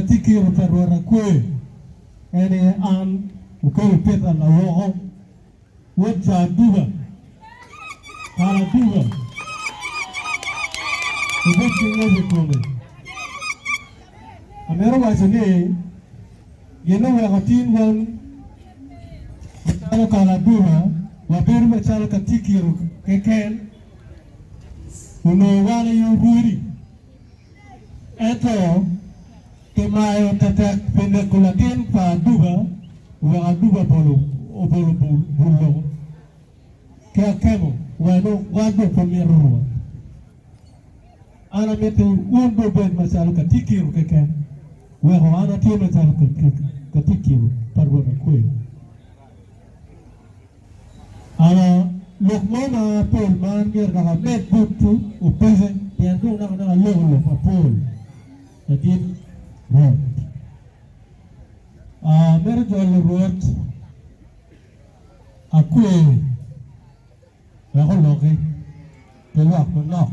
katiki utarora kwe ene an ukol peta la wo wajja duba kala duba ubeki ngeze kome amero wasene yeno wa hatin wan kala duba waberu machalo katiki keken uno wale yururi eto kemayo tatak pendekulatin pa duba wa duba bolo bulo kaya kemo wano wado pomero ana mete undo ben masalo katikiru keken wa ana tie masalo katikiru parwona kwe ana lokmana pol man ger ka met butu upese tiandu na lolo pa pol adin road mere jol road akue la ko loke ke lo akno